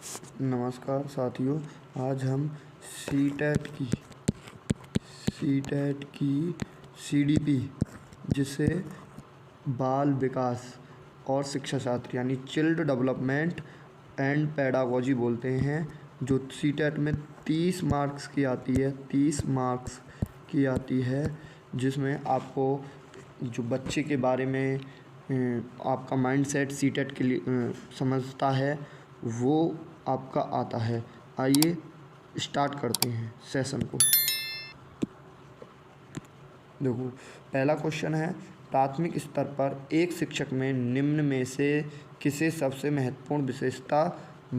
नमस्कार साथियों, आज हम सीटेट की सीडीपी जिसे बाल विकास और शिक्षा शास्त्र यानी चाइल्ड डेवलपमेंट एंड पेडागोजी बोलते हैं, जो सीटेट में 30 मार्क्स की आती है। 30 मार्क्स की आती है, जिसमें आपको जो बच्चे के बारे में आपका माइंडसेट सीटेट के लिए समझता है वो आपका आता है। आइए स्टार्ट करते हैं सेशन को। देखो, पहला क्वेश्चन है, प्राथमिक स्तर पर एक शिक्षक में निम्न में से किसे सबसे महत्वपूर्ण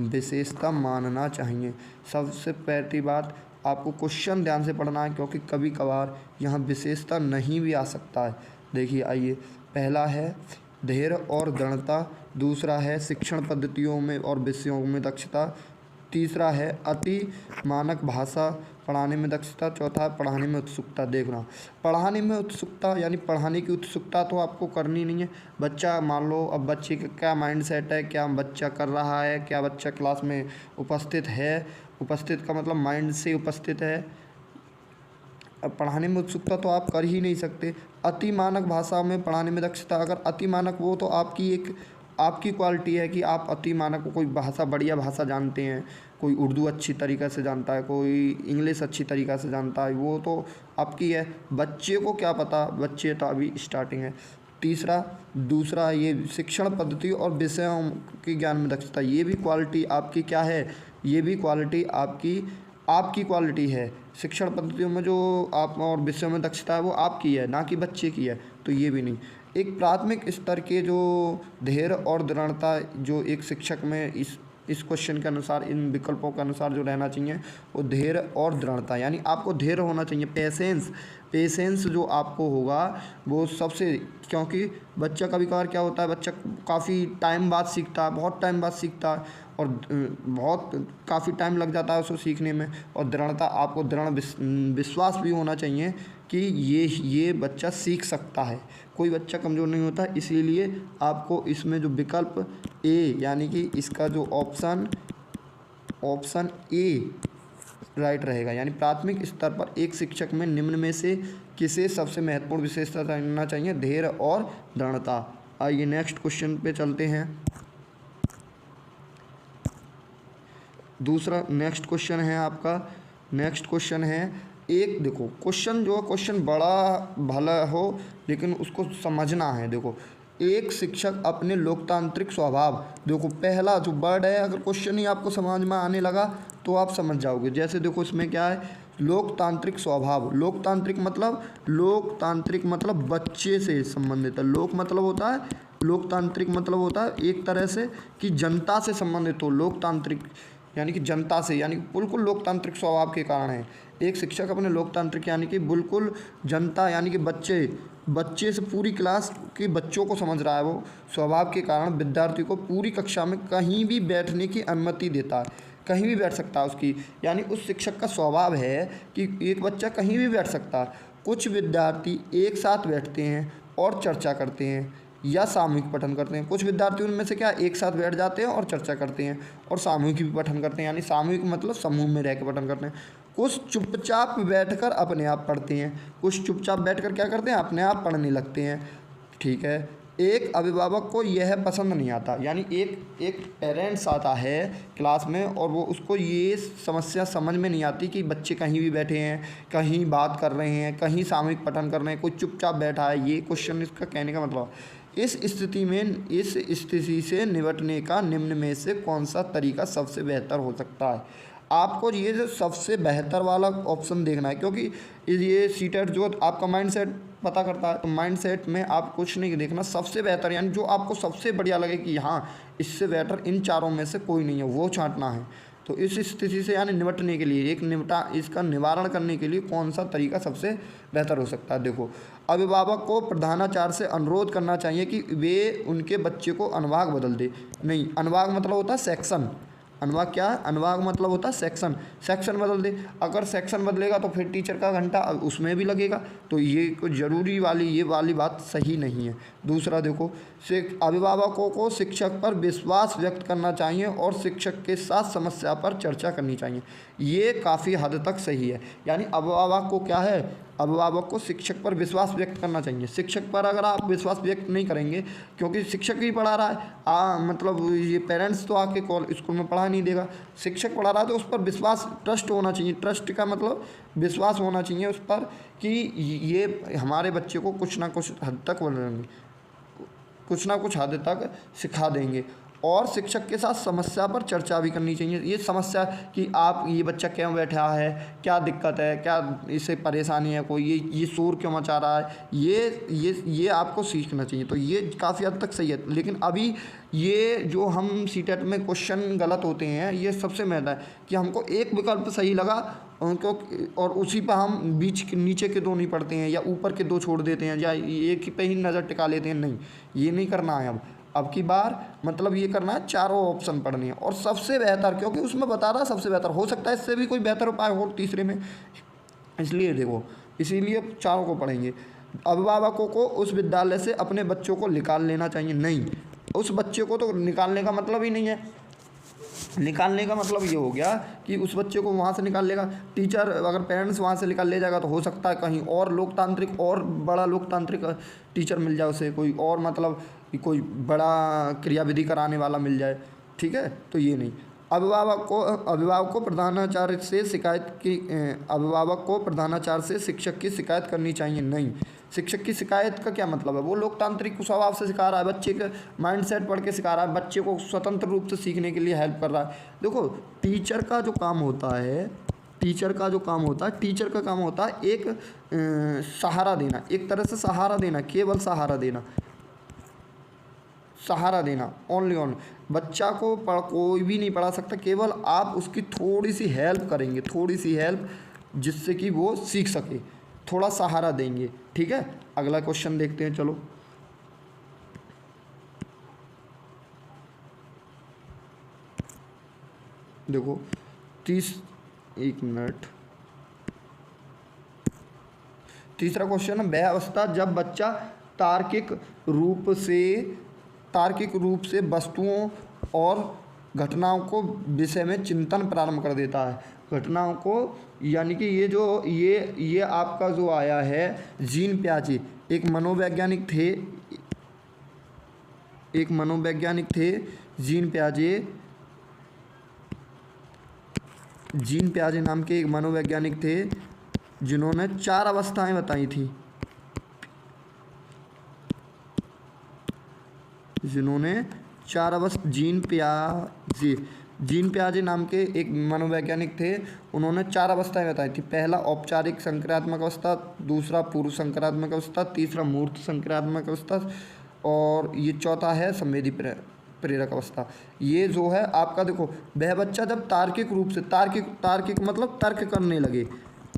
विशेषता मानना चाहिए। सबसे पहली बात, आपको क्वेश्चन ध्यान से पढ़ना है क्योंकि कभी कभार यहाँ विशेषता नहीं भी आ सकता है। देखिए, आइए, पहला है धैर्य और दृढ़ता, दूसरा है शिक्षण पद्धतियों में और विषयों में दक्षता, तीसरा है अति मानक भाषा पढ़ाने में दक्षता, चौथा है पढ़ाने में उत्सुकता। देखना, पढ़ाने में उत्सुकता यानी पढ़ाने की उत्सुकता तो आपको करनी नहीं है। बच्चा, मान लो अब बच्चे का क्या माइंडसेट है, क्या बच्चा कर रहा है, क्या बच्चा क्लास में उपस्थित है, उपस्थित का मतलब माइंड से उपस्थित है। अब पढ़ाने में उत्सुकता तो आप कर ही नहीं सकते। अति मानक भाषा में पढ़ाने में दक्षता, अगर अति मानक वो तो आपकी क्वालिटी है कि आप अति मानक कोई भाषा, बढ़िया भाषा जानते हैं, कोई उर्दू अच्छी तरीक़ा से जानता है, कोई इंग्लिश अच्छी तरीक़ा से जानता है, वो तो आपकी है। बच्चे को क्या पता, बच्चे तो अभी स्टार्टिंग है। दूसरा ये शिक्षण पद्धति और विषयों के ज्ञान में दक्षता, ये भी क्वालिटी आपकी क्या है, ये भी क्वालिटी आपकी क्वालिटी है। शिक्षण पद्धतियों में जो आप और विषयों में दक्षता है वो आपकी है, ना कि बच्चे की है, तो ये भी नहीं। एक प्राथमिक स्तर के जो धैर्य और दृढ़ता जो एक शिक्षक में इस क्वेश्चन के अनुसार, इन विकल्पों के अनुसार जो रहना चाहिए वो धैर्य और दृढ़ता, यानी आपको धैर्य होना चाहिए। पेशेंस जो आपको होगा वो सबसे, क्योंकि बच्चा कभी कभार क्या होता है, बच्चा काफ़ी टाइम बाद सीखता है, बहुत टाइम बाद सीखता है और काफ़ी टाइम लग जाता है उसको सीखने में। और दृढ़ता, आपको दृढ़ विश्वास भी होना चाहिए कि ये बच्चा सीख सकता है, कोई बच्चा कमज़ोर नहीं होता। इसीलिए आपको इसमें जो विकल्प ए, यानी कि इसका जो ऑप्शन ए राइट रहेगा, यानी प्राथमिक स्तर पर एक शिक्षक में निम्न में से किसे सबसे महत्वपूर्ण विशेषता जानना चाहिए, धैर्य और दृढ़ता। आइए नेक्स्ट क्वेश्चन पे चलते हैं। नेक्स्ट क्वेश्चन है आपका, नेक्स्ट क्वेश्चन है एक, देखो क्वेश्चन बड़ा भला हो लेकिन उसको समझना है। देखो, एक शिक्षक अपने लोकतांत्रिक स्वभाव, देखो पहला जो वर्ड है, अगर क्वेश्चन ही आपको समझ में आने लगा तो आप समझ जाओगे। जैसे देखो, इसमें क्या है, लोकतांत्रिक स्वभाव। लोकतांत्रिक मतलब बच्चे से संबंधित है। लोकतांत्रिक मतलब होता है एक तरह से कि जनता से संबंधित हो। लोकतांत्रिक यानी कि जनता से, यानी बिल्कुल लोकतांत्रिक स्वभाव के कारण है। एक शिक्षक अपने लोकतांत्रिक यानी कि बिल्कुल जनता यानी कि बच्चे से पूरी क्लास के बच्चों को समझ रहा है, वो स्वभाव के कारण विद्यार्थी को पूरी कक्षा में कहीं भी बैठने की अनुमति देता है, कहीं भी बैठ सकता है उसकी, यानी उस शिक्षक का स्वभाव है कि एक बच्चा कहीं भी बैठ सकता है। कुछ विद्यार्थी एक साथ बैठते हैं और चर्चा करते हैं या सामूहिक पठन करते हैं। कुछ विद्यार्थी उनमें से क्या एक साथ बैठ जाते हैं और चर्चा करते हैं और सामूहिक भी पठन करते हैं, यानी सामूहिक मतलब समूह में रह के पठन करते हैं। कुछ चुपचाप बैठकर अपने आप पढ़ते हैं, कुछ चुपचाप बैठकर क्या करते हैं, अपने आप पढ़ने लगते हैं। ठीक है, एक अभिभावक को यह पसंद नहीं आता, यानी एक पेरेंट्स आता है क्लास में और वो उसको ये समस्या समझ में नहीं आती कि बच्चे कहीं भी बैठे हैं, कहीं बात कर रहे हैं, कहीं सामूहिक पठन कर रहे हैं, कोई चुपचाप बैठा है। ये क्वेश्चन इसका कहने का मतलब, इस स्थिति से निपटने का निम्न में से कौन सा तरीका सबसे बेहतर हो सकता है। आपको ये जो सबसे बेहतर वाला ऑप्शन देखना है, क्योंकि ये सीटेट जो आपका माइंडसेट पता करता है, तो माइंडसेट में आप कुछ नहीं देखना, सबसे बेहतर यानी जो आपको सबसे बढ़िया लगे कि हाँ इससे बेहतर इन चारों में से कोई नहीं है, वो छांटना है। तो इस स्थिति से यानी निपटने के लिए, इसका निवारण करने के लिए कौन सा तरीका सबसे बेहतर हो सकता है। देखो, अभिभावक को प्रधानाचार्य से अनुरोध करना चाहिए कि वे उनके बच्चे को अनुभाग बदल दे। नहीं, अनुभाग मतलब होता है सेक्शन, अनुभाग क्या है? अनुभाग मतलब होता है सेक्शन। सेक्शन बदल दे, अगर सेक्शन बदलेगा तो फिर टीचर का घंटा उसमें भी लगेगा, तो ये कुछ ज़रूरी वाली ये वाली बात सही नहीं है। दूसरा देखो, अभिभावकों को शिक्षक पर विश्वास व्यक्त करना चाहिए और शिक्षक के साथ समस्या पर चर्चा करनी चाहिए। ये काफ़ी हद तक सही है। यानी अभिभावक को क्या है, अभिभावक को शिक्षक पर विश्वास व्यक्त करना चाहिए। शिक्षक पर अगर आप विश्वास व्यक्त नहीं करेंगे, क्योंकि शिक्षक ही पढ़ा रहा है, मतलब ये पेरेंट्स तो आके स्कूल में पढ़ा नहीं देगा, शिक्षक पढ़ा रहा है, तो उस पर विश्वास, ट्रस्ट होना चाहिए। ट्रस्ट का मतलब विश्वास होना चाहिए उस पर कि ये हमारे बच्चे को कुछ ना कुछ हद तक बोलेंगे, कुछ ना कुछ हद तक सिखा देंगे। और शिक्षक के साथ समस्या पर चर्चा भी करनी चाहिए। ये समस्या कि आप ये बच्चा क्यों बैठा है, क्या दिक्कत है, क्या इसे परेशानी है, कोई ये शोर क्यों मचा रहा है, ये आपको सीखना चाहिए। तो ये काफ़ी हद तक सही है। लेकिन अभी ये जो हम सीटेट में क्वेश्चन गलत होते हैं, ये सबसे महत्व है कि हमको एक विकल्प सही लगा उनको, और उसी पर हम बीच नीचे के दो नहीं पढ़ते हैं, या ऊपर के दो छोड़ देते हैं, या एक पे ही नज़र टिका लेते हैं। नहीं, ये नहीं करना है। अब की बार मतलब ये करना है, चारों ऑप्शन पढ़नी है, और सबसे बेहतर, क्योंकि उसमें बता रहा सबसे बेहतर हो सकता है, इससे भी कोई बेहतर उपाय हो तीसरे में, इसलिए देखो, इसीलिए चारों को पढ़ेंगे। अभिभावकों को उस विद्यालय से अपने बच्चों को निकाल लेना चाहिए। नहीं, उस बच्चे को तो निकालने का मतलब ही नहीं है। निकालने का मतलब ये हो गया कि उस बच्चे को वहाँ से निकाल लेगा टीचर, अगर पेरेंट्स वहाँ से निकाल ले जाएगा तो हो सकता है कहीं और लोकतांत्रिक, और बड़ा लोकतांत्रिक टीचर मिल जाए उसे, कोई और मतलब कोई बड़ा क्रियाविधि कराने वाला मिल जाए। ठीक है, तो ये नहीं। अभिभावक को प्रधानाचार्य से शिकायत की अभिभावक को प्रधानाचार्य से शिक्षक की शिकायत करनी चाहिए। नहीं, शिक्षक की शिकायत का क्या मतलब है, वो लोकतांत्रिक स्वभाव से सिखा रहा है, बच्चे का माइंडसेट पढ़ के सिखा रहा है, बच्चे को स्वतंत्र रूप से सीखने के लिए हेल्प कर रहा है। देखो, टीचर का जो काम होता है, टीचर का काम होता है एक सहारा देना, एक तरह से सहारा देना, केवल सहारा देना ओनली ऑन। बच्चा को कोई भी नहीं पढ़ा सकता, केवल आप उसकी थोड़ी सी हेल्प करेंगे, थोड़ी सी हेल्प, जिससे कि वो सीख सके, थोड़ा सहारा देंगे। ठीक है, अगला क्वेश्चन देखते हैं। चलो, देखो 1 मिनट, तीसरा क्वेश्चन है, वह अवस्था जब बच्चा तार्किक रूप से वस्तुओं और घटनाओं को विषय में चिंतन प्रारंभ कर देता है। घटनाओं को, यानी कि ये आपका जो आया है, जीन पियाजे एक मनोवैज्ञानिक थे, जीन पियाजे नाम के एक मनोवैज्ञानिक थे, जिन्होंने 4 अवस्थाएं बताई थी, जीन पियाजे नाम के एक मनोवैज्ञानिक थे, उन्होंने 4 अवस्थाएं बताई थी। पहला औपचारिक संक्रियात्मक अवस्था, दूसरा पूर्व संक्रियात्मक अवस्था, तीसरा मूर्त संक्रियात्मक अवस्था, और ये चौथा है संवेदी प्रेरक अवस्था। ये जो है आपका, देखो, वह बच्चा जब तार्किक रूप से, तार्किक मतलब तर्क करने लगे,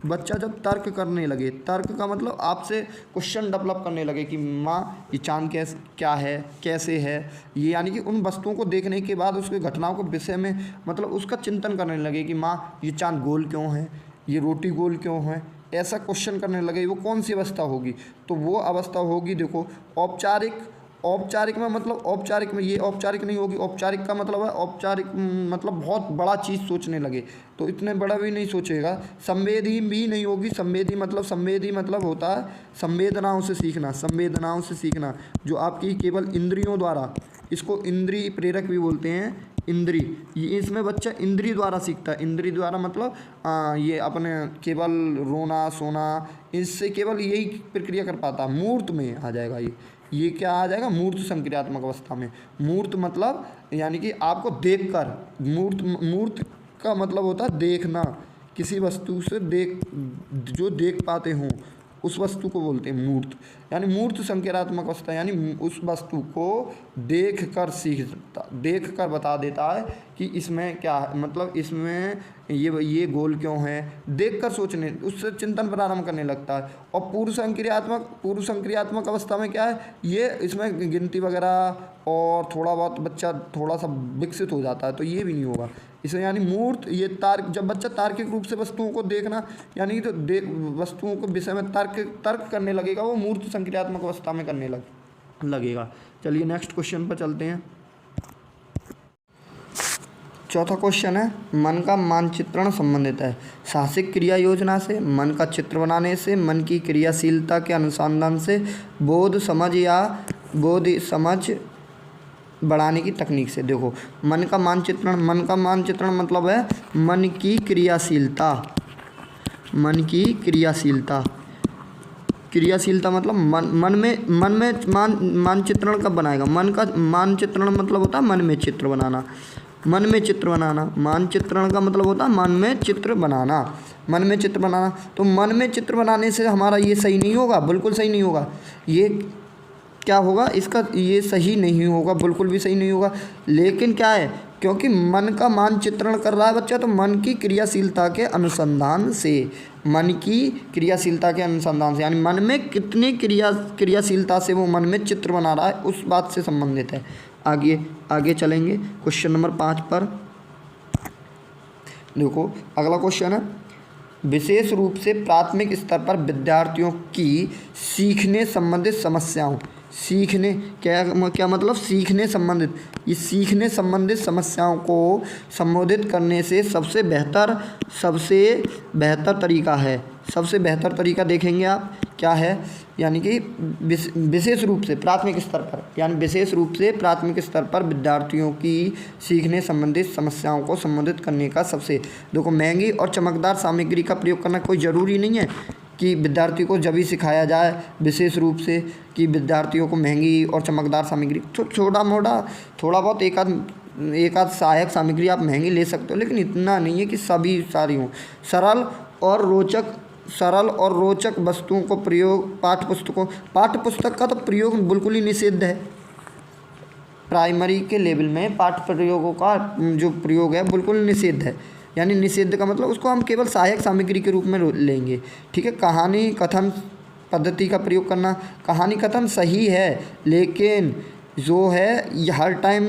बच्चा जब तर्क करने लगे, तर्क का मतलब आपसे क्वेश्चन डेवलप करने लगे कि माँ ये चांद क्या है, कैसे है, ये यानी कि उन वस्तुओं को देखने के बाद उसके घटनाओं के विषय में मतलब उसका चिंतन करने लगे कि माँ ये चांद गोल क्यों है, ये रोटी गोल क्यों है, ऐसा क्वेश्चन करने लगे। वो कौन सी अवस्था होगी, तो वो अवस्था होगी, देखो, औपचारिक में, मतलब औपचारिक में, ये औपचारिक नहीं होगी। औपचारिक का मतलब है, औपचारिक मतलब बहुत बड़ा चीज़ सोचने लगे, तो इतने बड़ा भी नहीं सोचेगा। संवेदी भी नहीं होगी। संवेदी मतलब होता है संवेदनाओं से सीखना, जो आपकी केवल इंद्रियों द्वारा, इसको इंद्रिय प्रेरक भी बोलते हैं, ये इसमें बच्चा इंद्रिय द्वारा सीखता है। इंद्रिय द्वारा मतलब ये अपने केवल रोना सोना, इससे केवल यही प्रक्रिया कर पाता। मूर्त में आ जाएगा ये क्या आ जाएगा, मूर्त संक्रियात्मक अवस्था में। मूर्त मतलब यानी कि आपको देखकर, मूर्त का मतलब होता है देखना, किसी वस्तु से जो देख पाते हों, उस वस्तु को बोलते हैं मूर्त। यानी मूर्त संक्रियात्मक अवस्था, यानी उस वस्तु को देख कर बता देता है कि इसमें क्या है, मतलब इसमें ये गोल क्यों है, देख कर सोचने, उससे चिंतन प्रारंभ करने लगता है। और पूर्व संक्रियात्मक अवस्था में क्या है, ये इसमें गिनती वगैरह और थोड़ा बहुत बच्चा थोड़ा सा विकसित हो जाता है, तो ये भी नहीं होगा। इसे यानी मूर्त ये तार्क, जब बच्चा तार्किक रूप से वस्तुओं को देखना यानी कि तो वस्तुओं के विषय में तर्क करने लगेगा, वो मूर्त संक्रियात्मक अवस्था में करने लगेगा। चलिए नेक्स्ट क्वेश्चन पर चलते हैं। चौथा क्वेश्चन है, मन का मानचित्रण संबंधित है साहसिक क्रिया योजना से, मन का चित्र बनाने से, मन की क्रियाशीलता के अनुसंधान से, बोध समझ बढ़ाने की तकनीक से। देखो मन का मानचित्रण मतलब है मन की क्रियाशीलता, क्रियाशीलता मतलब मन में मानचित्रण कब बनाएगा। मन का मानचित्रण मतलब होता है मन में चित्र बनाना, मानचित्रण का मतलब होता है मन में चित्र बनाना। तो मन में चित्र बनाने से हमारा ये सही नहीं होगा, बिल्कुल सही नहीं होगा। ये क्या होगा, इसका ये सही नहीं होगा, बिल्कुल भी सही नहीं होगा। लेकिन क्या है, क्योंकि मन का मानचित्रण कर रहा है बच्चा, तो मन की क्रियाशीलता के अनुसंधान से यानी मन में कितनी क्रियाशीलता से वो मन में चित्र बना रहा है, उस बात से संबंधित है। आगे चलेंगे क्वेश्चन नंबर 5 पर। देखो अगला क्वेश्चन है, विशेष रूप से प्राथमिक स्तर पर विद्यार्थियों की सीखने संबंधित समस्याओं। सीखने क्या मतलब, सीखने संबंधित समस्याओं को संबोधित करने से सबसे बेहतर तरीका देखेंगे आप क्या है, यानी कि विशेष रूप से प्राथमिक स्तर पर विद्यार्थियों की सीखने संबंधित समस्याओं को संबोधित करने का सबसे, देखो महंगी और चमकदार सामग्री का प्रयोग करना कोई ज़रूरी नहीं है कि विद्यार्थी को जब ही सिखाया जाए विशेष रूप से कि विद्यार्थियों को महंगी और चमकदार सामग्री, थोड़ा बहुत एक आध सहायक सामग्री आप महंगी ले सकते हो, लेकिन इतना नहीं है कि सभी सारी हों। सरल और रोचक वस्तुओं को प्रयोग, पाठ्यपुस्तक का तो प्रयोग बिल्कुल ही निषिद्ध है। प्राइमरी के लेवल में पाठ्य प्रयोगों का जो प्रयोग है बिल्कुल निषिद्ध है। यानी निषिद्ध का मतलब उसको हम केवल सहायक सामग्री के रूप में लेंगे, ठीक है। कहानी कथन पद्धति का प्रयोग करना, कहानी कथन सही है, लेकिन जो है ये हर टाइम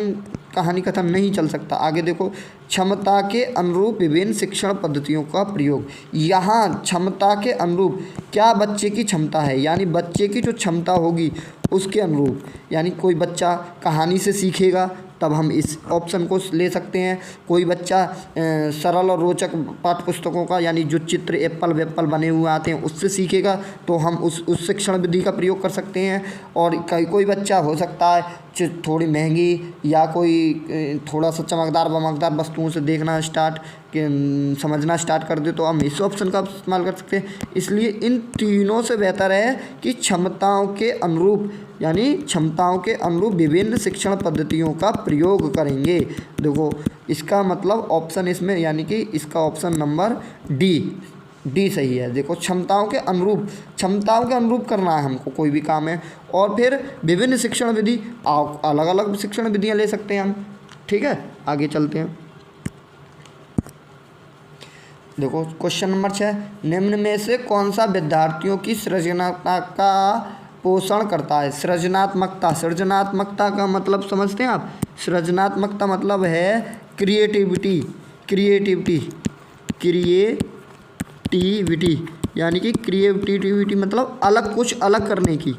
कहानी कथन नहीं चल सकता। आगे देखो, क्षमता के अनुरूप विभिन्न शिक्षण पद्धतियों का प्रयोग। यहाँ क्षमता के अनुरूप क्या बच्चे की क्षमता है, यानी बच्चे की जो क्षमता होगी उसके अनुरूप, यानी कोई बच्चा कहानी से सीखेगा तब हम इस ऑप्शन को ले सकते हैं। कोई बच्चा सरल और रोचक पाठ्य पुस्तकों का, यानी जो चित्र एप्पल वेप्पल बने हुए आते हैं उससे सीखेगा तो हम उस शिक्षण विधि का प्रयोग कर सकते हैं। और कोई बच्चा हो सकता है थोड़ी महंगी या कोई थोड़ा सा चमकदार वस्तुओं से देखना समझना स्टार्ट कर दे तो हम इस ऑप्शन का इस्तेमाल कर सकते हैं। इसलिए इन तीनों से बेहतर है कि क्षमताओं के अनुरूप विभिन्न शिक्षण पद्धतियों का प्रयोग करेंगे। देखो इसका मतलब ऑप्शन इसमें, यानी कि इसका ऑप्शन नंबर डी सही है। देखो क्षमताओं के अनुरूप करना है हमको कोई भी काम है, और फिर विभिन्न शिक्षण विधि, अलग अलग शिक्षण विधियाँ ले सकते हैं हम, ठीक है। आगे चलते हैं। देखो क्वेश्चन नंबर 6, निम्न में से कौन सा विद्यार्थियों की सृजनात्मकता का पोषण करता है। सृजनात्मकता का मतलब समझते हैं आप। सृजनात्मकता मतलब है क्रिएटिविटी, यानी कि क्रिएटिविटी मतलब कुछ अलग करने की,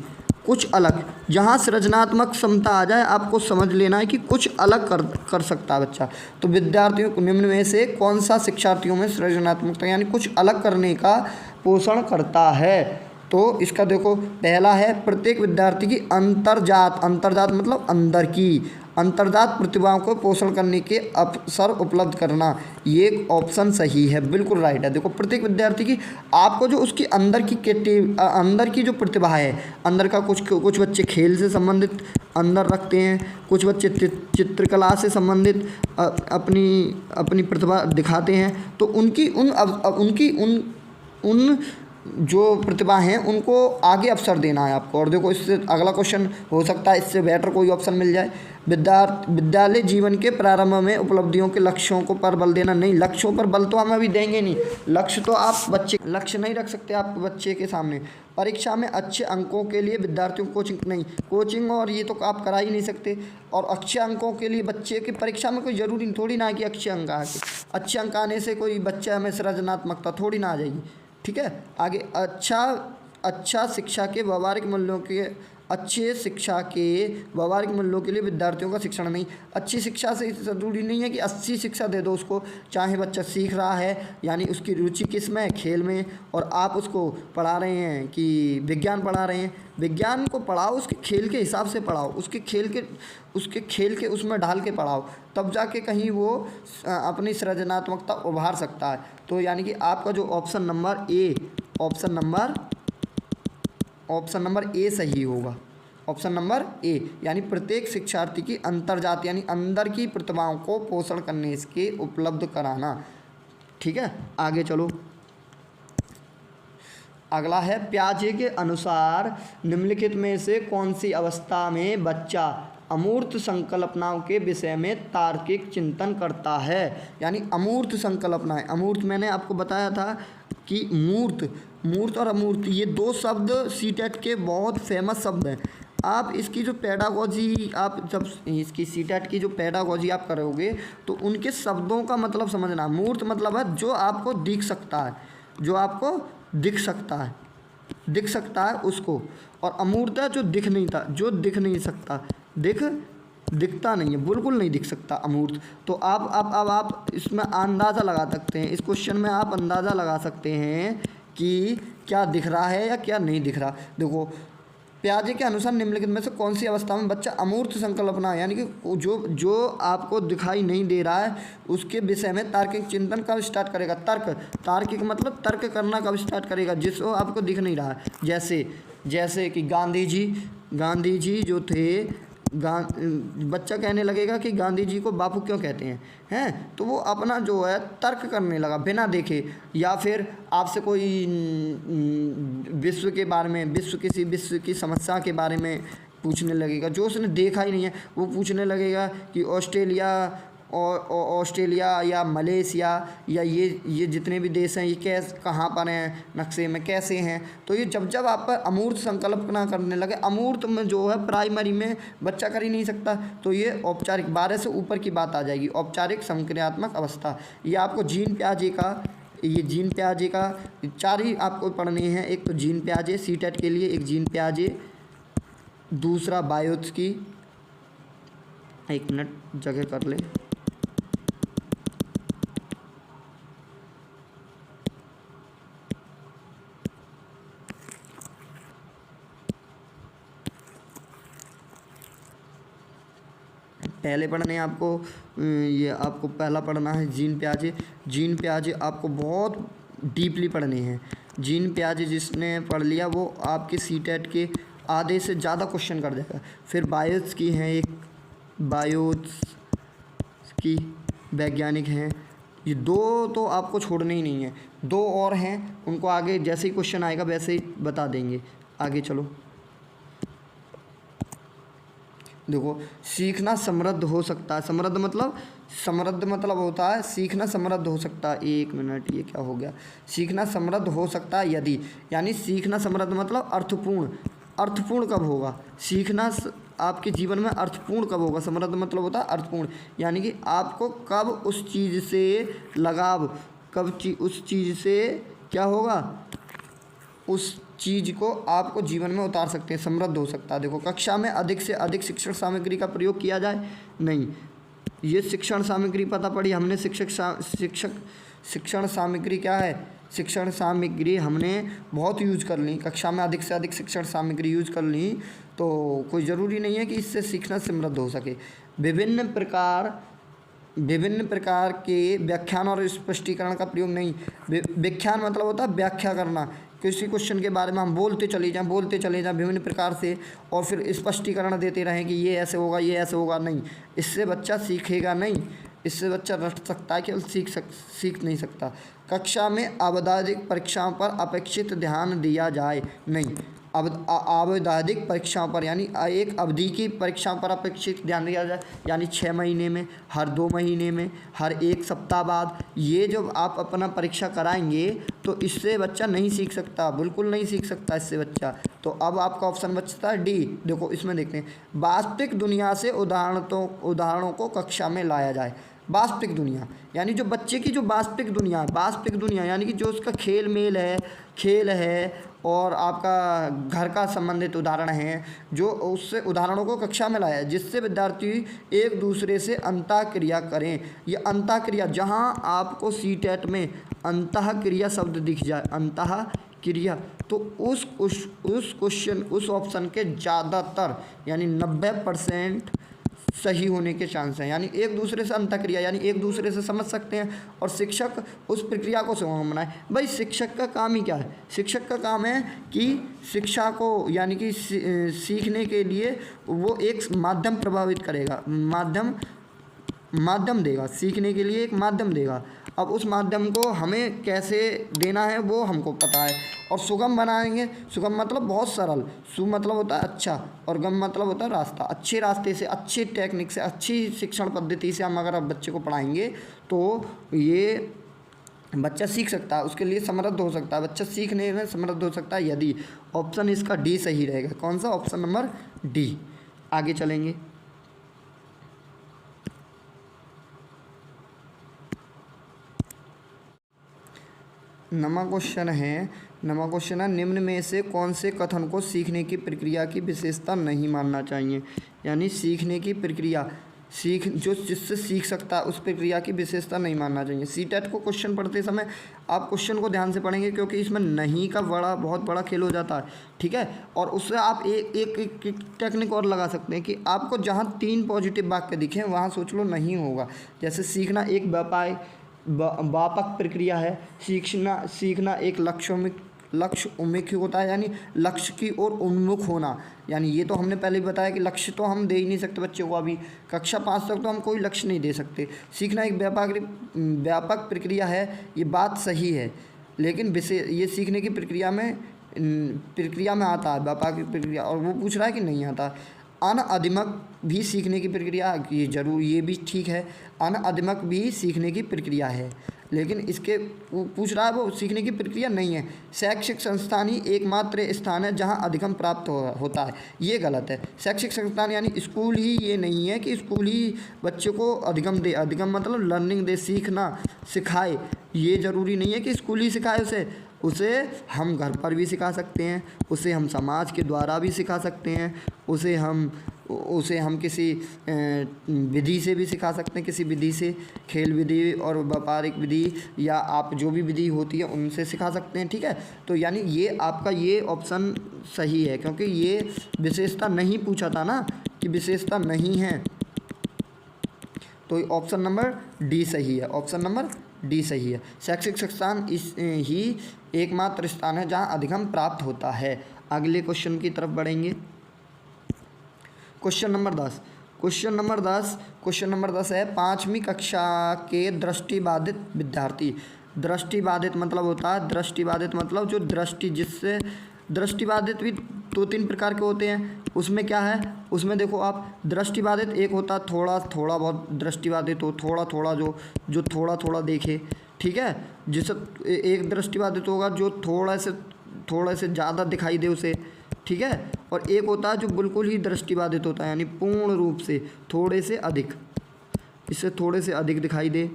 जहाँ सृजनात्मक क्षमता आ जाए आपको समझ लेना है कि कुछ अलग कर सकता है बच्चा। तो विद्यार्थियों को निम्न में से कौन सा शिक्षार्थियों में सृजनात्मकता यानी कुछ अलग करने का पोषण करता है। तो इसका देखो पहला है, प्रत्येक विद्यार्थी की अंतर्जात मतलब अंतर्जात प्रतिभाओं को पोषण करने के अवसर उपलब्ध करना। ये ऑप्शन सही है, बिल्कुल राइट है। देखो प्रत्येक विद्यार्थी की आपको जो उसकी अंदर की जो प्रतिभा है, अंदर का कुछ बच्चे खेल से संबंधित अंदर रखते हैं, कुछ बच्चे चित्रकला से संबंधित अपनी प्रतिभा दिखाते हैं। तो उन जो प्रतिभा हैं उनको आगे अवसर देना है आपको। और देखो इससे अगला क्वेश्चन हो सकता है, इससे बेटर कोई ऑप्शन मिल जाए। विद्यालय जीवन के प्रारंभ में उपलब्धियों के लक्ष्यों को पर बल देना। नहीं, लक्ष्यों पर बल तो हम अभी देंगे नहीं। लक्ष्य तो आप बच्चे लक्ष्य नहीं रख सकते आप बच्चे के सामने। परीक्षा में अच्छे अंकों के लिए विद्यार्थियों को कोचिंग नहीं, कोचिंग और ये तो आप करा ही नहीं सकते। और अच्छे अंकों के लिए बच्चे की परीक्षा में कोई ज़रूरी थोड़ी ना है कि अच्छे अंक आ के, अच्छे अंक आने से कोई बच्चा में सृजनात्मकता थोड़ी ना आ जाएगी। ठीक है, आगे अच्छी शिक्षा के व्यवहारिक मूल्यों के लिए विद्यार्थियों का शिक्षण नहीं। अच्छी शिक्षा से ज़रूरी नहीं है कि अच्छी शिक्षा दे दो उसको, चाहे बच्चा सीख रहा है यानी उसकी रुचि किस में है, खेल में, और आप उसको पढ़ा रहे हैं कि विज्ञान पढ़ा रहे हैं, विज्ञान को पढ़ाओ उसके खेल के हिसाब से पढ़ाओ, उसके खेल के उसमें ढाल के पढ़ाओ, तब जाके कहीं वो अपनी सृजनात्मकता उभार सकता है। तो यानी कि आपका जो ऑप्शन नंबर ए सही होगा। ऑप्शन नंबर ए यानी प्रत्येक शिक्षार्थी की अंतर्जात यानी अंदर की प्रतिभाओं को पोषण करने के उपलब्ध कराना। ठीक है, आगे चलो। अगला है, पियाजे के अनुसार निम्नलिखित में से कौन सी अवस्था में बच्चा अमूर्त संकल्पनाओं के विषय में तार्किक चिंतन करता है। यानी अमूर्त संकल्पनाएं, अमूर्त मैंने आपको बताया था कि मूर्त और अमूर्त ये दो शब्द सीटेट के बहुत फेमस शब्द हैं। आप इसकी जो पेडागोजी, आप जब इसकी सीटेट की जो पेडागोजी आप करोगे तो उनके शब्दों का मतलब समझना। मूर्त मतलब है जो आपको दिख सकता है, दिख सकता है उसको, और अमूर्त है जो दिख नहीं सकता, दिखता नहीं है, बिल्कुल नहीं दिख सकता अमूर्त। तो आप इसमें अंदाज़ा लगा सकते हैं, इस क्वेश्चन में आप अंदाज़ा लगा सकते हैं कि क्या दिख रहा है या क्या नहीं दिख रहा। देखो, पियाजे के अनुसार निम्नलिखित में से कौन सी अवस्था में बच्चा अमूर्त संकल्पना यानी कि जो आपको दिखाई नहीं दे रहा है उसके विषय में तार्किक चिंतन कब स्टार्ट करेगा। तार्किक मतलब तर्क करना कब स्टार्ट करेगा, जिसको आपको दिख नहीं रहा है। जैसे कि गांधी जी जो थे, बच्चा कहने लगेगा कि गांधी जी को बापू क्यों कहते हैं, तो वो अपना जो है तर्क करने लगा बिना देखे, या फिर आपसे कोई किसी विश्व की समस्या के बारे में पूछने लगेगा जो उसने देखा ही नहीं है। वो पूछने लगेगा कि ऑस्ट्रेलिया या मलेशिया या ये जितने भी देश हैं ये कहाँ पर हैं, नक्शे में कैसे हैं। तो ये जब आप पर अमूर्त संकल्पना करने लगे, अमूर्त में जो है प्राइमरी में बच्चा कर ही नहीं सकता, तो ये औपचारिक 12 से ऊपर की बात आ जाएगी, औपचारिक संक्रियात्मक अवस्था। ये आपको जीन पियाजे का 4 ही आपको पढ़ने हैं। एक तो जीन पियाजे सीटेट के लिए, एक जीन पियाजे, दूसरा बायोत्स्की, एक मिनट जगह कर ले, पहले पढ़ने आपको ये आपको पहला पढ़ना है जीन पियाजे आपको बहुत डीपली पढ़ने हैं। जीन पियाजे जिसने पढ़ लिया वो आपके सीटेट के आधे से ज़्यादा क्वेश्चन कर देगा। फिर बायोत्स्की हैं, एक बायोत्स्की वैज्ञानिक हैं, ये 2 तो आपको छोड़ने ही नहीं है। 2 और हैं, उनको आगे जैसे ही क्वेश्चन आएगा वैसे ही बता देंगे। आगे चलो। देखो, सीखना समृद्ध हो सकता है। समृद्ध मतलब होता है सीखना समृद्ध हो सकता है। एक मिनट, ये क्या हो गया, सीखना समृद्ध हो सकता है यदि, यानी सीखना समृद्ध मतलब अर्थपूर्ण कब होगा, सीखना आपके जीवन में अर्थपूर्ण कब होगा। समृद्ध मतलब होता है अर्थपूर्ण, यानी कि आपको कब उस चीज़ से लगाव, उस चीज़ से क्या होगा, उस चीज़ को आपको जीवन में उतार सकते हैं, समृद्ध हो सकता है। देखो, कक्षा में अधिक से अधिक शिक्षण सामग्री का प्रयोग किया जाए। नहीं, ये शिक्षण सामग्री पता पड़ी हमने। शिक्षण सामग्री क्या है, शिक्षण सामग्री हमने बहुत यूज कर ली, कक्षा में अधिक से अधिक शिक्षण सामग्री यूज कर ली, तो कोई ज़रूरी नहीं है कि इससे सीखना समृद्ध हो सके। विभिन्न प्रकार के व्याख्यान और स्पष्टीकरण का प्रयोग नहीं। व्याख्यान मतलब होता है व्याख्या करना, किसी क्वेश्चन के बारे में हम बोलते चले जाएं विभिन्न प्रकार से, और फिर स्पष्टीकरण देते रहें कि ये ऐसे होगा, नहीं, इससे बच्चा सीखेगा नहीं। इससे बच्चा रट सकता है, केवल सीख नहीं सकता। कक्षा में आवधिक परीक्षाओं पर अपेक्षित ध्यान दिया जाए, नहीं। आवधिक परीक्षाओं पर यानी एक अवधि की परीक्षाओं पर अपेक्षित ध्यान दिया जाए, यानी 6 महीने में, हर 2 महीने में, हर 1 सप्ताह बाद। ये जब आप अपना परीक्षा कराएंगे तो इससे बच्चा नहीं सीख सकता, बिल्कुल नहीं सीख सकता इससे बच्चा। तो अब आपका ऑप्शन बचता है डी। देखो इसमें देखते हैं, वास्तविक दुनिया से उदाहरणों को कक्षा में लाया जाए। वास्तविक दुनिया यानी जो बच्चे की जो वास्तविक दुनिया यानी कि जो उसका खेल है और आपका घर का संबंधित उदाहरण है, जो उससे उदाहरणों को कक्षा में लाया जिससे विद्यार्थी एक दूसरे से अंतःक्रिया करें। ये अंतःक्रिया, जहाँ आपको सीटेट में अंतःक्रिया शब्द दिख जाए, अंतःक्रिया, तो उस क्वेश्चन उस ऑप्शन के ज़्यादातर यानी 90% सही होने के चांस हैं। यानी एक दूसरे से अंतःक्रिया यानी एक दूसरे से समझ सकते हैं और शिक्षक उस प्रक्रिया को समझाए। भाई शिक्षक का काम ही क्या है? शिक्षक का काम है कि शिक्षा को यानी कि सीखने के लिए वो एक माध्यम प्रभावित करेगा, माध्यम देगा, सीखने के लिए एक माध्यम देगा। अब उस माध्यम को हमें कैसे देना है वो हमको पता है, और सुगम बनाएंगे। सुगम मतलब बहुत सरल, सु मतलब होता है अच्छा और गम मतलब होता है रास्ता। अच्छे रास्ते से, अच्छी टेक्निक से, अच्छी शिक्षण पद्धति से हम अगर बच्चे को पढ़ाएंगे तो ये बच्चा सीख सकता है, उसके लिए समृद्ध हो सकता है, बच्चा सीखने में समृद्ध हो सकता है यदि ऑप्शन इसका डी सही रहेगा। कौन सा? Option number D. आगे चलेंगे। नवा क्वेश्चन है निम्न में से कौन से कथन को सीखने की प्रक्रिया की विशेषता नहीं मानना चाहिए? यानी सीखने की प्रक्रिया, जिससे सीख सकता है उस प्रक्रिया की विशेषता नहीं मानना चाहिए। सीटेट को क्वेश्चन पढ़ते समय आप क्वेश्चन को ध्यान से पढ़ेंगे क्योंकि इसमें नहीं का बहुत बड़ा खेल हो जाता है, ठीक है। और उससे आप एक टेक्निक और लगा सकते हैं कि आपको जहाँ 3 पॉजिटिव वाक्य दिखें वहाँ सोच लो नहीं होगा। जैसे सीखना एक व्यापक प्रक्रिया है, सीखना एक लक्ष्य उन्मुख होता है, यानी लक्ष्य की ओर उन्मुख होना। यानी ये तो हमने पहले ही बताया कि लक्ष्य तो हम दे ही नहीं सकते बच्चों को, अभी कक्षा 5 तक तो हम कोई लक्ष्य नहीं दे सकते। सीखना एक व्यापक प्रक्रिया है, ये बात सही है, लेकिन ये सीखने की प्रक्रिया में आता है व्यापक प्रक्रिया, और वो पूछ रहा है कि नहीं आता। अनअधिमक भी सीखने की प्रक्रिया, ये जरूर, ये भी ठीक है, अनअधिमक भी सीखने की प्रक्रिया है, लेकिन इसके पूछ रहा है वो सीखने की प्रक्रिया नहीं है। शैक्षिक संस्थान ही एकमात्र स्थान है जहां अधिगम प्राप्त होता है, ये गलत है। शैक्षिक संस्थान यानी स्कूल ही ये नहीं है कि स्कूल ही बच्चे को अधिगम दे, अधिगम मतलब लर्निंग दे, सीखना सिखाए। ये ज़रूरी नहीं है कि स्कूल ही सिखाए उसे हम घर पर भी सिखा सकते हैं, उसे हम समाज के द्वारा भी सिखा सकते हैं, उसे हम किसी विधि से भी सिखा सकते हैं, किसी विधि से, खेल विधि और व्यापारिक विधि या आप जो भी विधि होती है उनसे सिखा सकते हैं, ठीक है। तो यानी ये आपका ये ऑप्शन सही है, क्योंकि ये विशेषता नहीं पूछा था ना कि विशेषता नहीं है, तो ऑप्शन नंबर डी सही है, ऑप्शन नंबर डी सही है। शैक्षिक संस्थान ही एकमात्र स्थान है जहां अधिगम प्राप्त होता है। अगले क्वेश्चन की तरफ बढ़ेंगे। क्वेश्चन नंबर 10 है 5वीं कक्षा के दृष्टिबाधित विद्यार्थी। दृष्टिबाधित मतलब होता है, दृष्टिबाधित मतलब जो दृष्टिबाधित भी 2-3 प्रकार के होते हैं। उसमें क्या है, उसमें देखो आप, दृष्टिबाधित एक होता है थोड़ा बहुत दृष्टिबाधित हो, थोड़ा जो थोड़ा देखे, ठीक है। जिसे एक दृष्टिबाधित होगा जो थोड़ा से ज़्यादा दिखाई दे उसे, ठीक है। और एक होता है जो बिल्कुल ही दृष्टिबाधित होता है, यानी पूर्ण रूप से थोड़े से अधिक, इससे थोड़े से अधिक दिखाई दे,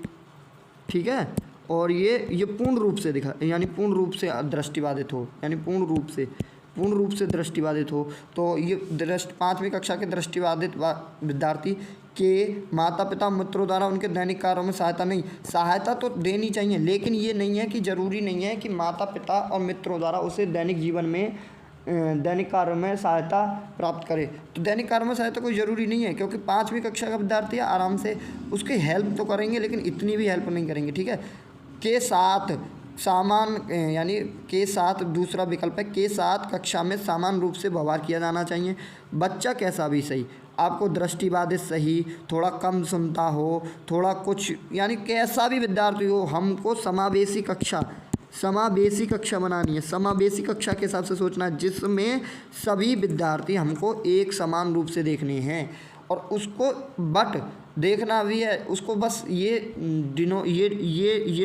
ठीक है। और ये पूर्ण रूप से यानी पूर्ण रूप से दृष्टिबाधित हो, यानी पूर्ण रूप से दृष्टिबाधित हो। तो ये 5वीं कक्षा के दृष्टिबाधित विद्यार्थी के माता पिता मित्रों द्वारा उनके दैनिक कार्यों में सहायता तो देनी चाहिए, लेकिन ये नहीं है कि ज़रूरी नहीं है कि माता पिता और मित्रों द्वारा उसे दैनिक जीवन में दैनिक कार्यों में सहायता प्राप्त करे। तो दैनिक कार्यों में सहायता कोई ज़रूरी नहीं है, क्योंकि 5वीं कक्षा का विद्यार्थी आराम से उसकी हेल्प तो करेंगे, लेकिन इतनी भी हेल्प नहीं करेंगे, ठीक है। के साथ सामान यानी के साथ, दूसरा विकल्प है के साथ कक्षा में समान रूप से व्यवहार किया जाना चाहिए। बच्चा कैसा भी सही, आपको दृष्टिबाधित सही, थोड़ा कम सुनता हो, थोड़ा कुछ, यानी कैसा भी विद्यार्थी हो, हमको समावेशी कक्षा बनानी है। समावेशी कक्षा के हिसाब से सोचना है जिसमें सभी विद्यार्थी हमको एक समान रूप से देखने हैं, और उसको बट देखना भी है, उसको बस ये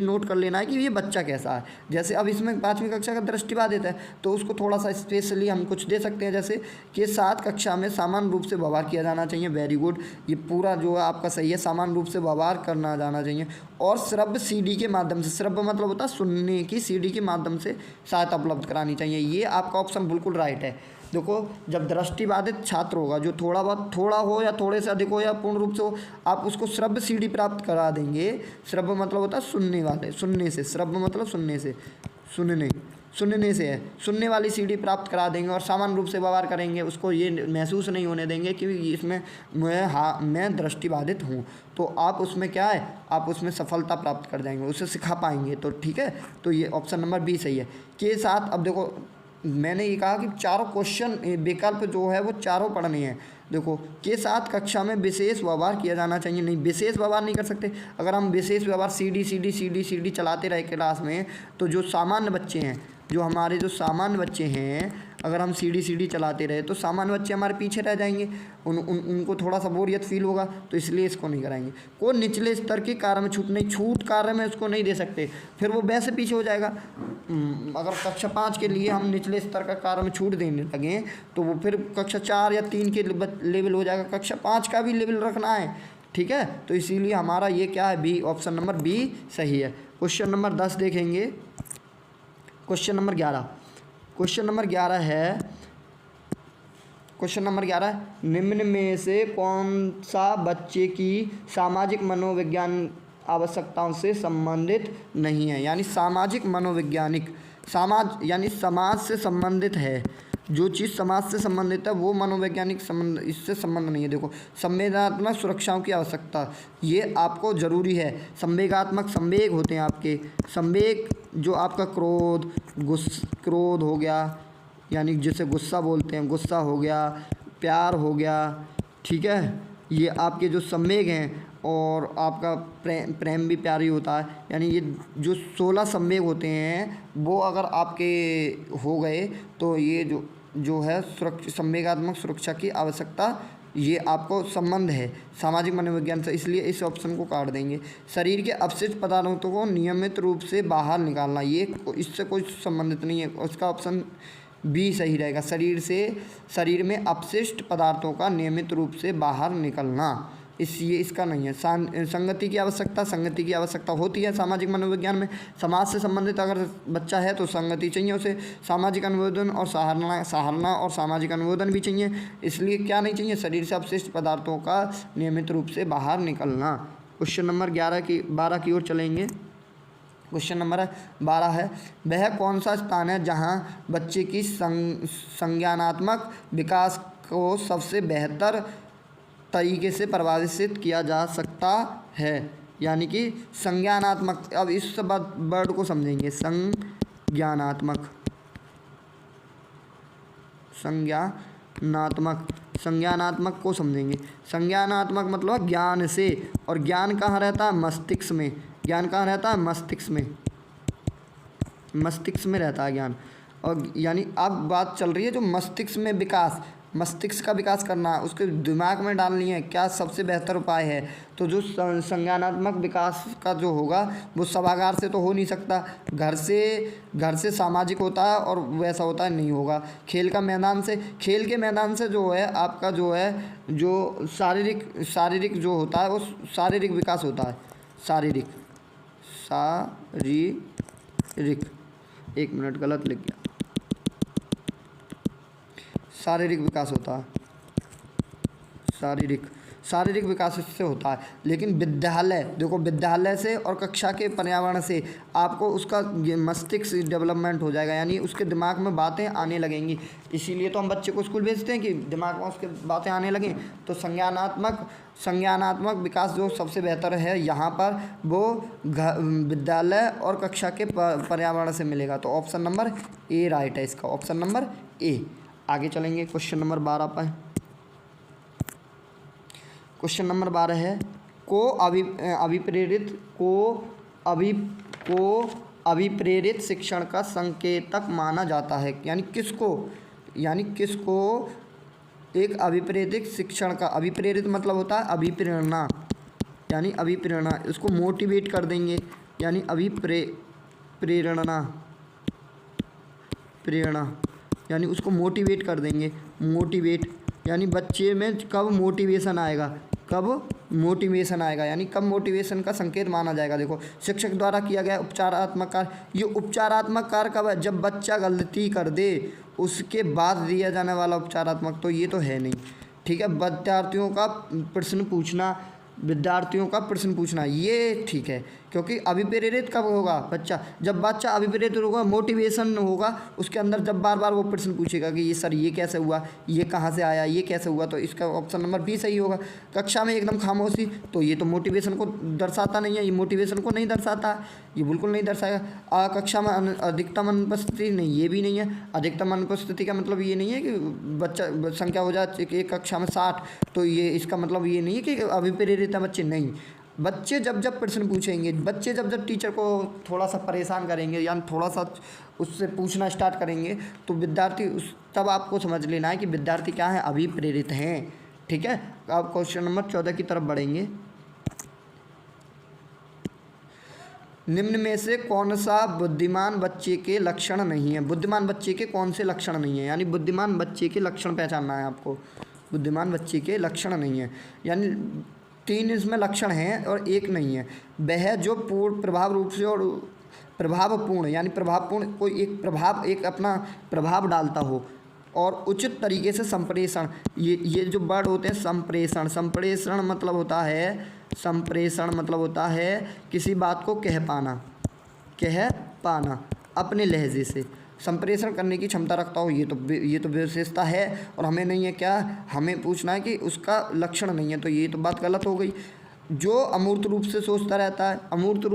नोट कर लेना है कि ये बच्चा कैसा है। जैसे अब इसमें 5वीं कक्षा का दृष्टिबाधित है तो उसको थोड़ा सा स्पेशली हम कुछ दे सकते हैं, जैसे कि 7 कक्षा में समान रूप से व्यवहार किया जाना चाहिए। वेरी गुड, ये पूरा जो है आपका सही है, समान रूप से व्यवहार करना जाना चाहिए। और श्रव्य सीडी के माध्यम से, श्रव्य मतलब होता है सुनने की, सीडी के माध्यम से सहायता उपलब्ध करानी चाहिए। ये आपका ऑप्शन बिल्कुल राइट है। देखो, जब दृष्टिबाधित छात्र होगा, जो थोड़ा बहुत, थोड़ा हो या थोड़े से अधिक हो या पूर्ण रूप से हो, आप उसको श्रव्य सीडी प्राप्त करा देंगे। श्रव्य मतलब होता है सुनने वाले, सुनने से, श्रव्य मतलब सुनने से, सुनने से है, सुनने वाली सीडी प्राप्त करा देंगे और समान रूप से व्यवहार करेंगे। उसको ये महसूस नहीं होने देंगे कि इसमें मैं दृष्टिबाधित हूँ, तो आप उसमें क्या है, आप उसमें सफलता प्राप्त कर जाएंगे, उसे सिखा पाएंगे। तो ठीक है, तो ये ऑप्शन नंबर बी सही है। के साथ, अब देखो मैंने ये कहा कि चारों क्वेश्चन विकल्प जो है वो चारों पढ़ने हैं। देखो, के साथ कक्षा में विशेष व्यवहार किया जाना चाहिए, नहीं, विशेष व्यवहार नहीं कर सकते। अगर हम विशेष व्यवहार सीडी चलाते रहे क्लास में, तो जो सामान्य बच्चे हैं, जो हमारे जो सामान्य बच्चे हैं, अगर हम सीडी चलाते रहे तो सामान्य बच्चे हमारे पीछे रह जाएंगे, उनको थोड़ा सा बोरियत फील होगा, तो इसलिए इसको नहीं कराएंगे। को निचले स्तर के कार्य में छूट कार्य में उसको नहीं दे सकते, फिर वो वैसे पीछे हो जाएगा। अगर कक्षा 5 के लिए हम निचले स्तर का कार्य में छूट देने लगें तो वो फिर कक्षा 4 या 3 के लेवल हो जाएगा, कक्षा 5 का भी लेवल रखना है। ठीक है, तो इसीलिए हमारा ये क्या है, बी, ऑप्शन नंबर बी सही है। क्वेश्चन नंबर 10 देखेंगे। क्वेश्चन नंबर 11 है, निम्न में से कौन सा बच्चे की सामाजिक मनोविज्ञान आवश्यकताओं से संबंधित नहीं है। यानी सामाजिक मनोवैज्ञानिक, यानी समाज से संबंधित है, जो चीज़ समाज से संबंधित है वो मनोवैज्ञानिक संबंध, इससे संबंध नहीं है। देखो, संवेदनात्मक सुरक्षाओं की आवश्यकता, ये आपको ज़रूरी है। संवेगात्मक, संवेग होते हैं आपके, संवेग जो आपका क्रोध हो गया, यानी जिसे गुस्सा बोलते हैं, गुस्सा हो गया, प्यार हो गया, ठीक है, ये आपके जो संवेग हैं, और आपका प्रेम भी प्यार ही होता है। यानी ये जो 16 संवेग होते हैं वो अगर आपके हो गए तो ये जो है संवेगात्मक सुरक्षा की आवश्यकता, ये आपको संबंध है सामाजिक मनोविज्ञान से, इसलिए इस ऑप्शन को काट देंगे। शरीर के अपशिष्ट पदार्थों को नियमित रूप से बाहर निकालना, ये इससे कोई संबंधित नहीं है, उसका ऑप्शन बी सही रहेगा। शरीर में अपशिष्ट पदार्थों का नियमित रूप से बाहर निकलना, इसका नहीं है। संगति की आवश्यकता होती है सामाजिक मनोविज्ञान में। समाज से संबंधित अगर बच्चा है तो संगति चाहिए उसे, सामाजिक अनुमोदन और सराहना और सामाजिक अनुमोदन भी चाहिए। इसलिए क्या नहीं चाहिए, शरीर से अपशिष्ट पदार्थों का नियमित रूप से बाहर निकलना। क्वेश्चन नंबर 12 की ओर चलेंगे। क्वेश्चन नंबर 12 है, वह कौन सा स्थान है जहाँ बच्चे की संज्ञानात्मक विकास को सबसे बेहतर तरीके से प्रभावित किया जा सकता है। यानी कि संज्ञानात्मक, अब इस वर्ड को समझेंगे, संज्ञानात्मक को समझेंगे। संज्ञानात्मक मतलब ज्ञान से, और ज्ञान कहाँ रहता है, मस्तिष्क में। ज्ञान कहाँ रहता है, मस्तिष्क में रहता है ज्ञान। और यानी अब बात चल रही है जो मस्तिष्क में विकास, मस्तिष्क का विकास करना, उसके दिमाग में डालनी है क्या सबसे बेहतर उपाय है। तो जो संज्ञानात्मक विकास का जो होगा वो सभागार से तो हो नहीं सकता, घर से सामाजिक होता है, और वैसा होता है नहीं होगा। खेल के मैदान से जो है आपका जो है जो शारीरिक जो होता है वो शारीरिक विकास होता है। शारीरिक, एक मिनट गलत लिख गया, शारीरिक विकास होता है। शारीरिक विकास इससे होता है। लेकिन विद्यालय, देखो विद्यालय से और कक्षा के पर्यावरण से आपको उसका मस्तिष्क डेवलपमेंट हो जाएगा, यानी उसके दिमाग में बातें आने लगेंगी। इसीलिए तो हम बच्चे को स्कूल भेजते हैं कि दिमाग में उसके बातें आने लगें। तो संज्ञानात्मक विकास जो सबसे बेहतर है यहाँ पर वो विद्यालय और कक्षा के पर्यावरण से मिलेगा। तो ऑप्शन नंबर ए राइट है इसका, ऑप्शन नंबर ए। आगे चलेंगे क्वेश्चन नंबर 12 पर। क्वेश्चन नंबर 12 है अभिप्रेरित शिक्षण का संकेतक माना जाता है। यानी किसको एक अभिप्रेरित शिक्षण का, अभिप्रेरित मतलब होता है अभिप्रेरणा, यानी अभिप्रेरणा, इसको मोटिवेट कर देंगे, यानी प्रेरणा यानी उसको मोटिवेट कर देंगे। मोटिवेट यानी बच्चे में कब मोटिवेशन आएगा, यानी कब मोटिवेशन का संकेत माना जाएगा। देखो शिक्षक द्वारा किया गया उपचारात्मक कार्य, ये उपचारात्मक कार्य कब है, जब बच्चा गलती कर दे उसके बाद दिया जाने वाला उपचारात्मक, तो ये तो है नहीं। ठीक है, विद्यार्थियों का प्रश्न पूछना ये ठीक है, क्योंकि अभिप्रेरित कब होगा बच्चा, जब बच्चा अभिप्रेरित होगा, मोटिवेशन होगा उसके अंदर, जब बार बार वो प्रश्न पूछेगा कि ये सर ये कैसे हुआ, ये कहाँ से आया, ये कैसे हुआ। तो इसका ऑप्शन नंबर बी सही होगा। कक्षा में एकदम खामोशी, तो ये तो मोटिवेशन को दर्शाता नहीं है, ये मोटिवेशन को नहीं दर्शाता, ये बिल्कुल नहीं दर्शाएगा। कक्षा में अधिकतम अनुपस्थिति, नहीं ये भी नहीं है। अधिकतम अनुपस्थिति का मतलब ये नहीं है कि बच्चा संख्या हो जाए एक कक्षा में 60, तो ये इसका मतलब ये नहीं है कि अभिप्रेरित है बच्चे, नहीं। बच्चे जब प्रश्न पूछेंगे, बच्चे जब टीचर को थोड़ा सा परेशान करेंगे, यानी थोड़ा सा उससे पूछना स्टार्ट करेंगे, तो विद्यार्थी तब आपको समझ लेना है कि विद्यार्थी क्या है, अभिप्रेरित हैं। ठीक है, अब क्वेश्चन नंबर 14 की तरफ बढ़ेंगे। निम्न में से कौन सा बुद्धिमान बच्चे के लक्षण नहीं है। बुद्धिमान बच्चे के कौन से लक्षण नहीं है, यानी बुद्धिमान बच्चे के लक्षण पहचानना है आपको। बुद्धिमान बच्चे के लक्षण नहीं है, यानी 3 इसमें लक्षण हैं और 1 नहीं है। वह जो प्रभाव रूप से और प्रभावपूर्ण, यानी प्रभावपूर्ण कोई एक अपना प्रभाव डालता हो और उचित तरीके से संप्रेषण, ये जो वर्ड होते हैं संप्रेषण मतलब होता है किसी बात को कह पाना अपने लहजे से संप्रेषण करने की क्षमता रखता हो। ये तो विशेषता है और हमें नहीं है, क्या हमें पूछना है कि उसका लक्षण नहीं है, तो ये तो बात गलत हो गई। जो अमूर्त रूप से सोचता रहता है, अमूर्त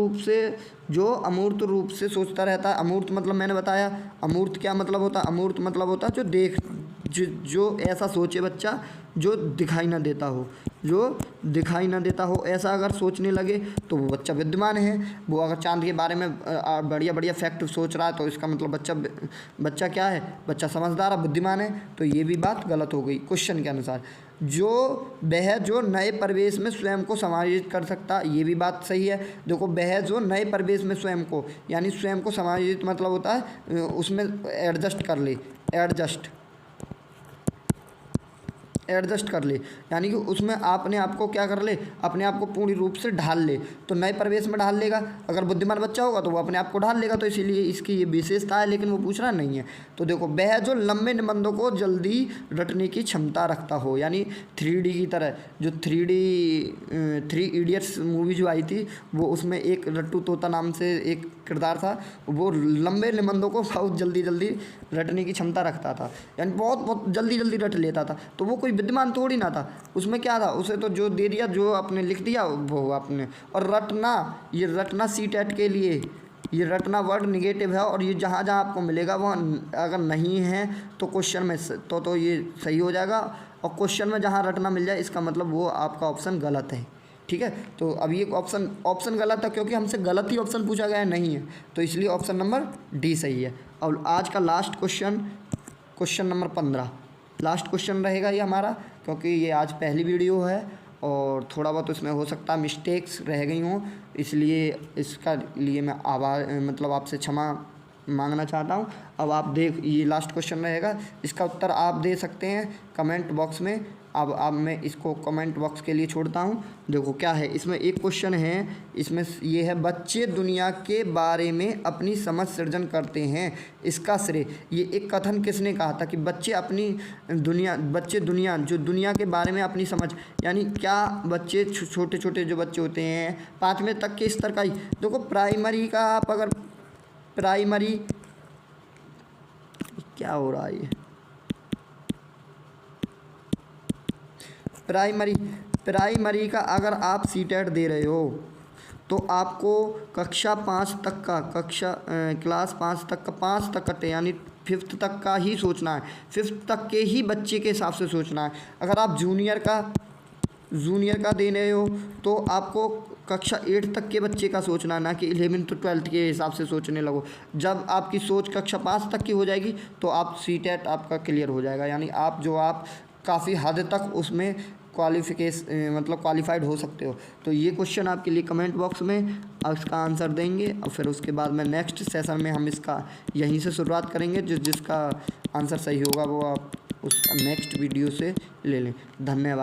रूप से सोचता रहता है। अमूर्त मतलब मैंने बताया, अमूर्त क्या मतलब होता है, अमूर्त मतलब होता है जो ऐसा सोचे बच्चा जो दिखाई ना देता हो, ऐसा अगर सोचने लगे तो वो बच्चा विद्वान है। वो अगर चांद के बारे में बढ़िया फैक्ट सोच रहा है, तो इसका मतलब बच्चा क्या है, बच्चा समझदार है, बुद्धिमान है। तो ये भी बात गलत हो गई क्वेश्चन के अनुसार। जो नए परिवेश में स्वयं को समायोजित कर सकता, ये भी बात सही है। देखो वह जो नए परिवेश में स्वयं को, यानी स्वयं को समायोजित मतलब होता है उसमें एडजस्ट कर ले, यानी कि उसमें अपने आप को क्या कर ले, अपने आप को पूर्ण रूप से ढाल ले। तो नए परिवेश में ढाल लेगा, अगर बुद्धिमान बच्चा होगा तो वो अपने आप को ढाल लेगा, तो इसीलिए इसकी ये विशेषता है, लेकिन वो पूछ रहा नहीं है। तो देखो वह जो लंबे निबंधों को जल्दी रटने की क्षमता रखता हो, यानी 3D की तरह, जो 3 इडियट्स मूवी जो आई थी, वो उसमें एक रट्टू तोता नाम से एक किरदार था, वो लंबे निबंधों को बहुत जल्दी रटने की क्षमता रखता था, यानी बहुत जल्दी रट लेता था। तो वो कोई विद्वान थोड़ी ना था, उसमें क्या था, उसे तो जो दे दिया, जो आपने लिख दिया वो आपने। और रटना C-टेट के लिए, ये रटना वर्ड निगेटिव है, और ये जहाँ आपको मिलेगा वहाँ अगर नहीं है तो क्वेश्चन में तो ये सही हो जाएगा, और क्वेश्चन में जहाँ रटना मिल जाए इसका मतलब वो आपका ऑप्शन गलत है। ठीक है, तो अब ये ऑप्शन गलत है क्योंकि हमसे गलत ही ऑप्शन पूछा गया है, नहीं है, तो इसलिए ऑप्शन नंबर डी सही है। और आज का last question number 15 last question रहेगा ये हमारा, क्योंकि ये आज पहली वीडियो है और थोड़ा बहुत इसमें हो सकता है मिस्टेक्स रह गई हों, इसलिए इसका लिए मैं आपसे क्षमा मांगना चाहता हूँ। अब आप ये लास्ट क्वेश्चन रहेगा, इसका उत्तर आप दे सकते हैं कमेंट बॉक्स में, अब मैं इसको कमेंट बॉक्स के लिए छोड़ता हूँ। देखो क्या है इसमें, एक क्वेश्चन है इसमें, ये है बच्चे दुनिया के बारे में अपनी समझ सृजन करते हैं, इसका श्रेय। ये एक कथन किसने कहा था कि बच्चे दुनिया के बारे में अपनी समझ, यानी क्या बच्चे छोटे छोटे जो बच्चे होते हैं 5वें तक के स्तर का ही, देखो प्राइमरी का, आप अगर प्राइमरी, क्या हो रहा है ये, प्राइमरी का अगर आप सीटेट दे रहे हो तो आपको कक्षा 5 तक का, क्लास 5 तक का, 5 तक का यानी 5th तक का ही सोचना है, 5th तक के ही बच्चे के हिसाब से सोचना है। अगर आप जूनियर का दे रहे हो तो आपको कक्षा 8 तक के बच्चे का सोचना है, ना कि 11th to 12th के हिसाब से सोचने लगो। जब आपकी सोच कक्षा 5 तक की हो जाएगी तो आप सीटेट आपका क्लियर हो जाएगा, यानी आप काफ़ी हद तक उसमें क्वालिफाइड हो सकते हो। तो ये क्वेश्चन आपके लिए कमेंट बॉक्स में इसका आंसर देंगे, और फिर उसके बाद में नेक्स्ट सेशन में हम इसका यहीं से शुरुआत करेंगे। जिसका आंसर सही होगा वो आप उस नेक्स्ट वीडियो से ले लें। धन्यवाद।